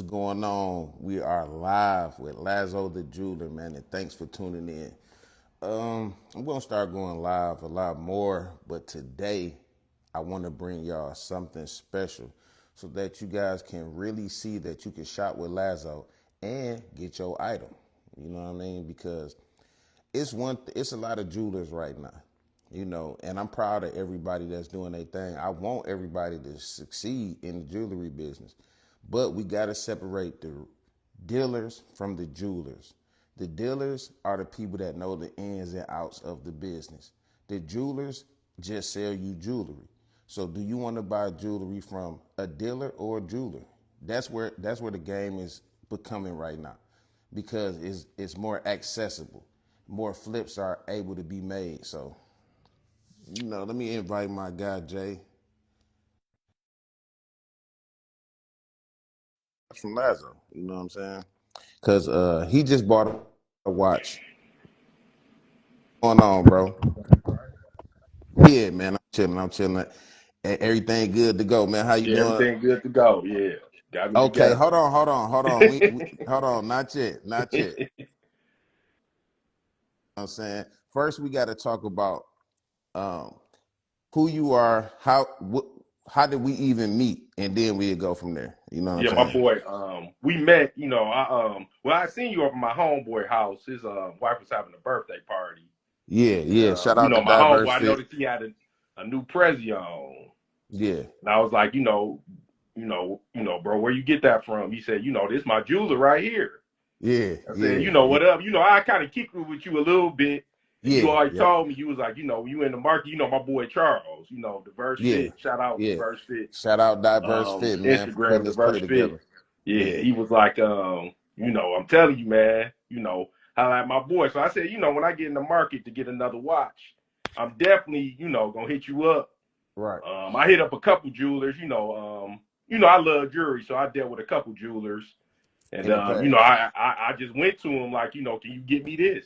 what's going on? We are live with Lazo the Jeweler, man, and thanks for tuning in. I'm gonna start going live a lot more, but today I want to bring y'all something special so that you guys can really see that you can shop with Lazo and get your item. You know what I mean? Because it's a lot of jewelers right now, and I'm proud of everybody that's doing their thing. I want everybody to succeed in the jewelry business, but we got to separate the dealers from the jewelers. The dealers are the people that know the ins and outs of the business. The jewelers just sell you jewelry. So do you want to buy jewelry from a dealer or a jeweler? That's where the game is becoming right now, because it's more accessible. More flips are able to be made. So, let me invite my guy Jay from Lazo. You know what I'm saying? Because he just bought a watch. What's going on, bro? Yeah, man, I'm chilling. I'm chilling. Everything good to go, man. How you Yeah, doing? everything good to go. Yeah, got me Okay, together. hold on. We hold on, not yet, not yet. I'm saying first we got to talk about um, who you are, how did we even meet, and then we'll go from there. You know what I'm Yeah, my saying? boy. We met. I seen you over my homeboy house. His wife was having a birthday party, Yeah, and yeah. Shout out to my homeboy. Diverse I Fit. noticed he had a new Prezi on, Yeah, and I was like, bro, where you get that from? He said, this my jeweler right here. yeah, I said, yeah, yeah, what up? I kind of kicked it with you a little bit. And you yeah, always yep, told me, you was like, you in the market, my boy Charles, Diverse yeah, Fit. Shout out yeah. Diverse Fit. Shout out Diverse Fit, man, for Instagram putting this play Diverse Fit. together. Yeah, Yeah, he was like, I'm telling you, man, I like my boy. So I said, when I get in the market to get another watch, I'm definitely, gonna hit you up. right. I hit up a couple jewelers, I love jewelry, so I dealt with a couple jewelers. And In the past. I just went to them like, can you get me this?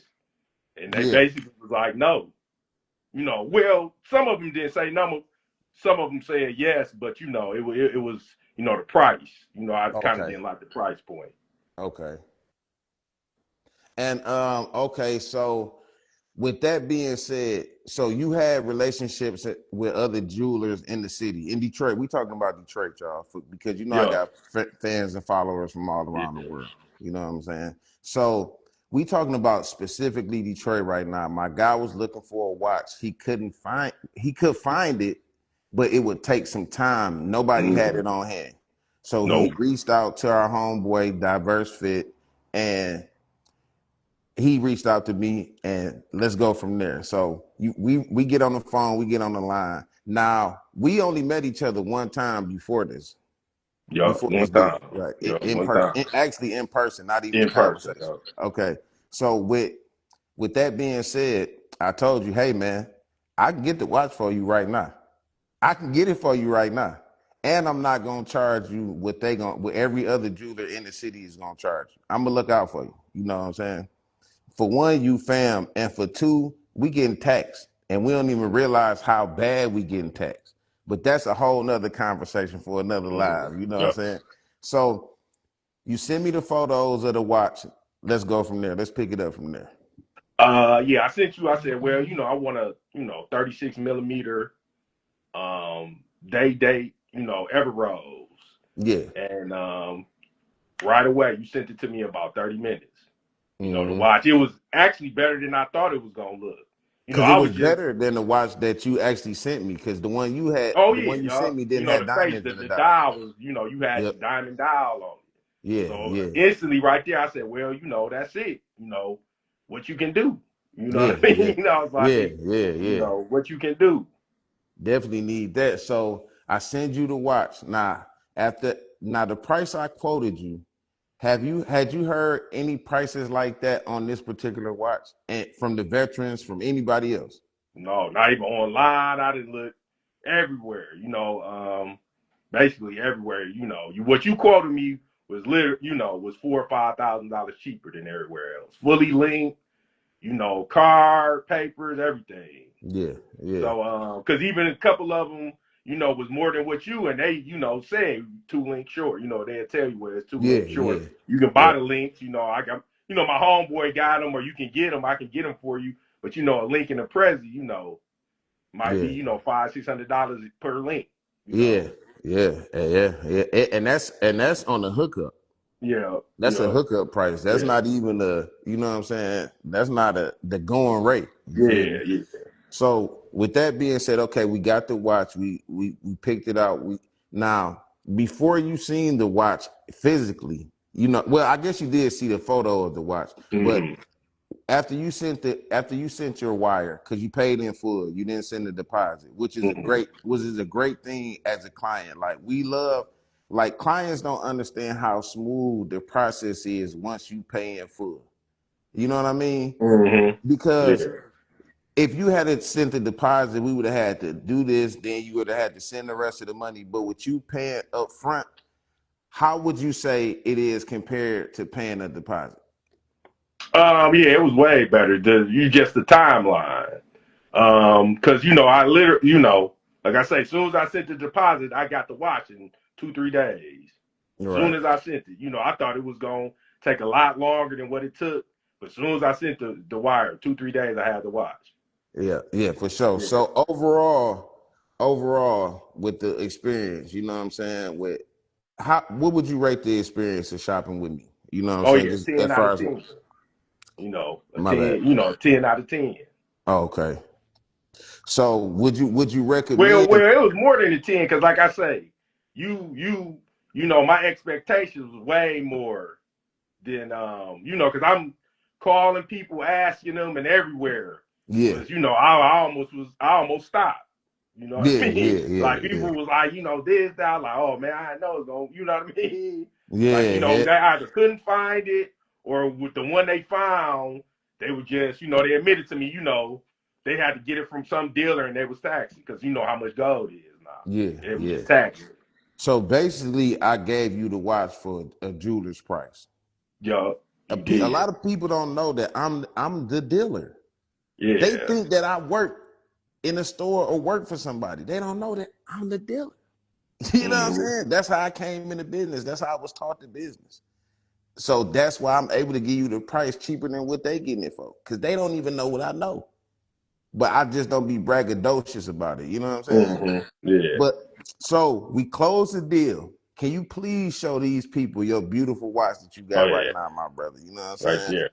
And they Yeah, basically was like, no. Well, some of them didn't say no. Some of them said yes, but it was the price. I kind of okay, didn't like the price point. okay. And okay, so with that being said, so you had relationships with other jewelers in the city in Detroit. We talking about Detroit, y'all, because I Yeah, got fans and followers from all yeah. around the world. You know what I'm saying? So we talking about specifically Detroit right now. My guy was looking for a watch. He could find it, but it would take some time. Nobody had Mm-hmm. it on hand. So he Nope. reached out to our homeboy Diverse Fit, and he reached out to me, and let's go from there. So we get on the phone, we get on the line. Now we only met each other one time Yeah, before one this deal, time. right? Yeah, In one person, time. actually in person, not even a In person. conversation. Yeah. Okay. So with that being said, I told you, hey man, I can get the watch for you right now. I can get it for you right now. And I'm not gonna charge you what every other jeweler in the city is gonna charge you. I'm gonna look out for you. You know what I'm saying? For one, you fam, and for two, we getting taxed, and we don't even realize how bad we getting taxed. But that's a whole nother conversation for another Mm-hmm. live. You know what I'm Yeah. saying? So you send me the photos of the watch. Let's go from there. Let's pick it up from there. Yeah, I sent you. I said, well, I want a 36 millimeter day date, ever rose. Yeah. And right away, you sent it to me in about 30 minutes. To Mm-hmm. watch. It was actually better than I thought it was gonna look. Because it I was was just, better than the watch that you actually sent me. Because oh the one yeah, you y'all. sent me didn't have The face, diamonds in the the dial. dial was, you had Yep. the diamond dial on it. Yeah. So Yeah. instantly, right there, I said, well, that's it. What you can do. You know Yeah. what I Yeah. mean? I was like, Yeah. Yeah. Yeah. what you can do. Definitely need that. So I send you the watch. Now the price I quoted you, had you heard any prices like that on this particular watch, and from the veterans, from anybody else? No, not even online. I didn't look everywhere. Basically everywhere. What you quoted me was was $4,000 or $5,000 cheaper than everywhere else. Fully linked. Card, papers, everything. Yeah, yeah, So, because even a couple of them, was more than what you and they, said 2 links short. They'll tell you where it's two Yeah, links short. yeah, You can buy yeah, the links. I got, my homeboy got them, or you can get them. I can get them for you. But a link in the Prezi, might be, yeah, $500-$600 per link. yeah, yeah. And that's on the hookup. Yeah, That's a yeah, hookup price. That's yeah, not even you know what I'm saying? That's not the going rate. You feel yeah, me? yeah. So with that being said, okay, we got the watch. We picked it out. Now before you seen the watch physically, well, I guess you did see the photo of the watch, but Mm-hmm. after you sent your wire, because you paid in full, you didn't send the deposit, which is Mm-hmm. a great thing as a client. Like we love, like clients don't understand how smooth the process is once you pay in full. You know what I mean? Mm-hmm. Because Yeah. if you had sent the deposit, we would have had to do this, then you would have had to send the rest of the money. But with you paying up front, how would you say it is compared to paying a deposit? Yeah, it was way better. The timeline. Cause I literally, like I say, as soon as I sent the deposit, I got the watch in 2-3 days. Soon Right. as I sent it, I thought it was gonna take a lot longer than what it took. But as soon as I sent the wire, 2-3 days, I had the watch. Yeah, yeah, for sure. Yeah. So overall, with the experience, you know what I'm saying? What would you rate the experience of shopping with me? You know what I'm Oh saying? yeah, Just 10 as out far of as 10. A my bad. 10, 10 out of 10. Oh, okay. So would you Well, recommend? it was more than a 10 because, like I say, you you my expectations was way more than because I'm calling people, asking them, and everywhere Yeah, was I almost stopped. You know what I yeah, mean? yeah, yeah, Like yeah, people was like, this, that, like, oh man, I know it's going, you know what I mean? Like, yeah, they either couldn't find it or with the one they found, they were just, they admitted to me, they had to get it from some dealer and they was taxing because you know how much gold is now. yeah, It was yeah. just taxing. So basically, I gave you the watch for a jeweler's price. Yo, A, you a did. lot of people don't know that I'm the dealer. They Yeah. think that I work in a store or work for somebody. They don't know that I'm the dealer. You know what I'm Mm-hmm. saying? That's how I came into business. That's how I was taught the business. So that's why I'm able to give you the price cheaper than what they getting it for. Because they don't even know what I know. But I just don't be braggadocious about it. You know what I'm saying? Mm-hmm. Yeah. But so we close the deal. Can you please show these people your beautiful watch that you Oh got right yeah. now, my brother? You know what I'm Right saying? there.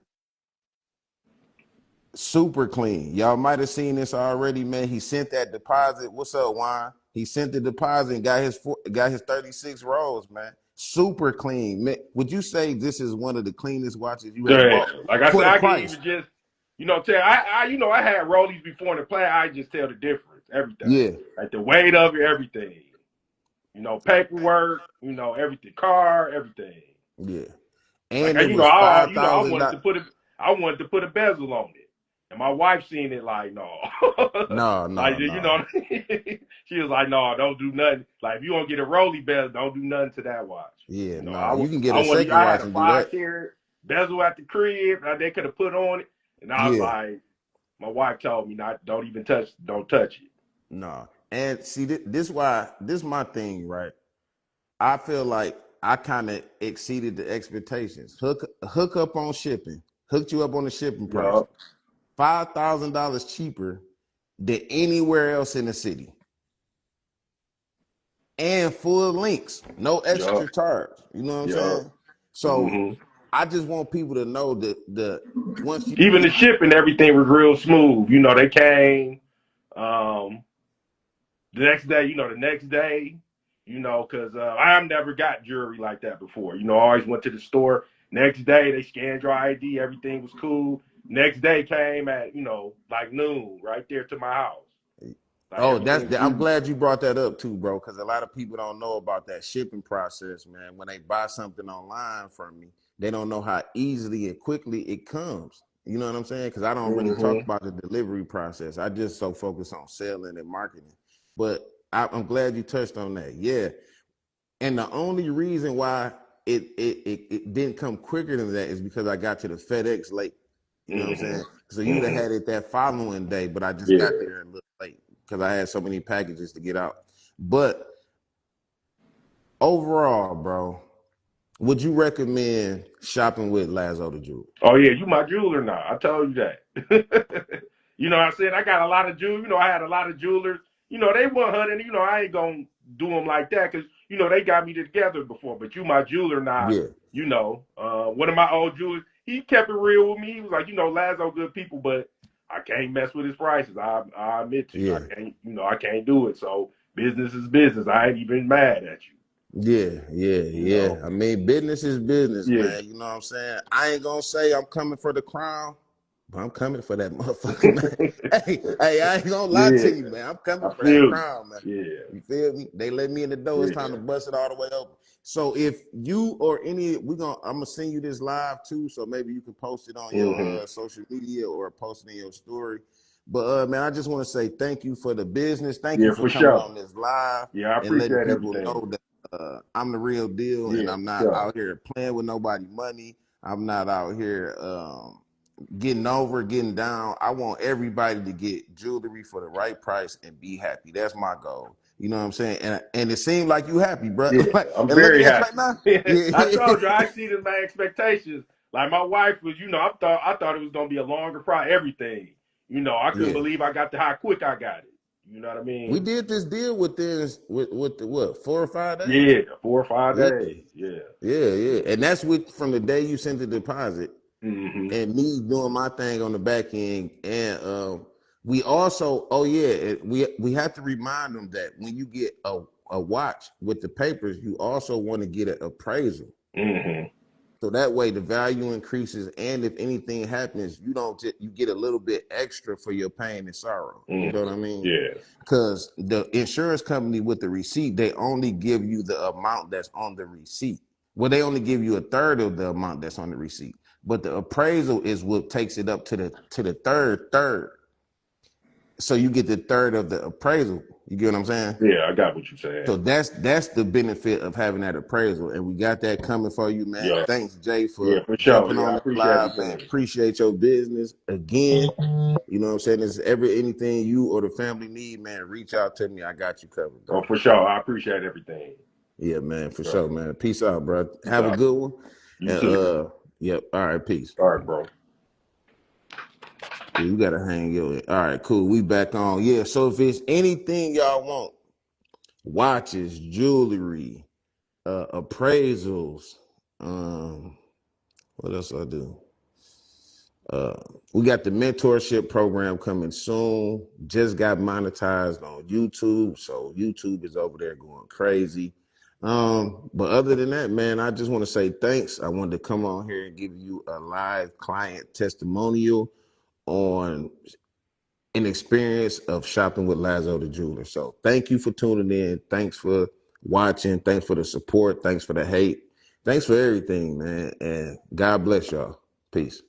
Super clean. Y'all might have seen this already, man. He sent that deposit. What's up, Juan? He sent the deposit and got his 36 rolls, man. Super clean. Man, would you say this is one of the cleanest watches you have Yeah. bought Like I for said, the I can price? even just, tell I had rollies before in the play. I just tell the difference, everything, Yeah, like the weight of it, everything. Paperwork, everything, car, everything. yeah. Like And it was I, I wanted to $5,000. put a bezel on it, and my wife seen it like no, No, like no, you no. know, she was like no, don't do nothing. Like if you want to get a rolly bezel, don't do nothing to that watch. Yeah, no. I You can get I a wanted, second I had watch a and do 5 carat bezel at the crib that they could have put on it, and I was that. like, my wife told me not, don't touch it. No. And see, this my thing, right? I feel like I kind of exceeded the expectations. Hook up on shipping, hooked you up on the shipping price, Yup, $5,000 cheaper than anywhere else in the city, and full links, no yup, extra charge. You know what I'm yup. saying? So hmm I just want people to know that once you Even the get shipping, everything was real smooth. They came. Um, the next day, because I've never got jewelry like that before. I always went to the store. Next day, they scanned your ID. Everything was cool. Next day came at, like noon, right there to my house. Like Oh, everything was I'm beautiful. glad you brought that up too, bro, because a lot of people don't know about that shipping process, man. When they buy something online from me, they don't know how easily and quickly it comes. You know what I'm saying? Because I don't really talk hmm about the delivery process. I just so focus on selling and marketing. But I'm glad you touched on that. Yeah, and the only reason why it didn't come quicker than that is because I got to the FedEx late. You know what I'm hmm saying? So you would have hmm had it that following day, but I just got Yeah. there a little late because I had so many packages to get out. But overall, bro, would you recommend shopping with Lazo the jeweler? Oh yeah, you my jeweler now. I told you that. I said I got a lot of jewelers. I had a lot of jewelers. They 100. I ain't gonna do them like that because they got me together before. But you my jeweler now. Yeah, One of my old jewelers, he kept it real with me. He was like, Lazo good people, but I can't mess with his prices. I admit to you, I yeah. can't. I can't do it. So business is business. I ain't even mad at you. Yeah, yeah, You yeah. know. I mean, business is business, Yeah. man. You know what I'm saying? I ain't gonna say I'm coming for the crown, but I'm coming for that motherfucker, man. Hey, I ain't gonna lie Yeah. to you, man. I'm coming I for that feel you. crown, man. Yeah. You feel me? They let me in the door. It's time Yeah. to bust it all the way open. So if you or I'm gonna send you this live too. So maybe you can post it on your Hmm. social media or post it in your story. But man, I just want to say thank you for the business. Thank you Yeah, for for coming sure. on this live Yeah, I and letting appreciate people everything. know that I'm the real deal, and Yeah, I'm for not sure. out here playing with nobody money. I'm not out here getting over, getting down. I want everybody to get jewelry for the right price and be happy. That's my goal. You know what I'm saying? And it seemed like you happy, bro. Yeah, Like, I'm and looking very at you right happy. now, I yeah, told you I exceeded my expectations. Like my wife was, I thought it was gonna be a longer fry, everything. I couldn't yeah. believe I got how quick I got it. You know what I We mean? did this deal with the what 4 or 5 days? Yeah, 4 or 5 days. Yeah. Yeah. And that's from the day you sent the deposit. Hmm. And me doing my thing on the back end. And we also, oh yeah, we have to remind them that when you get a watch with the papers, you also want to get an appraisal. Hmm. So that way the value increases, and if anything happens, you get a little bit extra for your pain and sorrow. Hmm. You know what I mean? Yeah. Because the insurance company with the receipt, they only give you the amount that's on the receipt. Well, they only give you a third of the amount that's on the receipt. But the appraisal is what takes it up to the third. So you get the third of the appraisal. You get what I'm saying? Yeah, I got what you're saying. So that's the benefit of having that appraisal. And we got that coming for you, man. Yeah. Thanks, Jay, Yeah, for for sure. jumping Yeah, on I this appreciate live, man. everything. Appreciate your business again. You know what I'm saying? Is ever anything you or the family need, man, reach out to me. I got you covered, Oh, bro. for sure. I appreciate everything. Yeah, man, for Sure. sure, man. Peace out, bro. Peace Have a out. good one. You And too. yep. All right, peace. All right, bro. Yeah, you gotta hang your. All right, cool. We back on. Yeah. So if it's anything y'all want, watches, jewelry, appraisals, what else I do? Uh, we got the mentorship program coming soon. Just got monetized on YouTube, so YouTube is over there going crazy. But other than that, man, I just want to say thanks. I wanted to come on here and give you a live client testimonial on an experience of shopping with Lazo the jeweler. So thank you for tuning in. Thanks for watching. Thanks for the support. Thanks for the hate. Thanks for everything, man. And God bless y'all. Peace.